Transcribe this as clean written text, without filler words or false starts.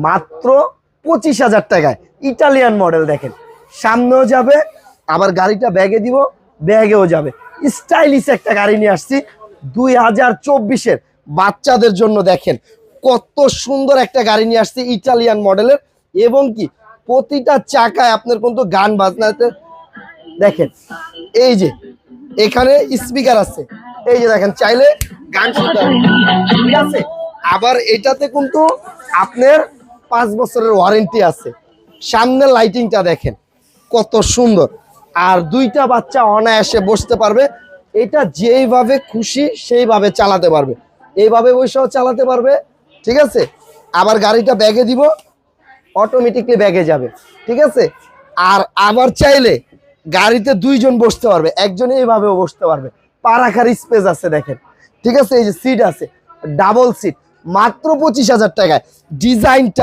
মাত্র 25,000 টাকায় Italian model. দেখেন সামনেও যাবে, আবার গাড়িটা ব্যাগে দিব, ব্যাগেও যাবে। স্টাইলিশ একটা গাড়ি নিয়ে আসছি 2024-এর বাচ্চাদের জন্য। দেখেন কত সুন্দর একটা গাড়ি নিয়ে আসছি ইটালিয়ান মডেলের, এবং কি প্রতিটা চাকায় আপনার কিন্তু গান বাজনাতে দেখেন। এই যে এখানে স্পিকার আছে, এই যে দেখেন চাইলে গান শুনতে হবে, ঠিক আছে। আবার এটাতে কিন্তু আপনার 5 বছরের ওয়ারেন্টি আছে। সামনের লাইটিংটা দেখেন কত সুন্দর, আর দুইটা বাচ্চা অনায়াসে বসতে পারবে। এটা যেইভাবে খুশি সেইভাবে চালাতে পারবে, এইভাবে বসেও চালাতে পারবে, ঠিক আছে। আবার গাড়িটা ব্যাগে দিব, অটোমেটিকলি ব্যাগে যাবে, ঠিক আছে। আর আবার চাইলে গাড়িতে দুইজন বসতে পারবে, একজন এইভাবেও বসতে পারবে, পা রাখার স্পেস আছে দেখেন, ঠিক আছে। এই যে সিট আছে, ডাবল সিট, মাত্র 25,000 টাকায়। ডিজাইনটা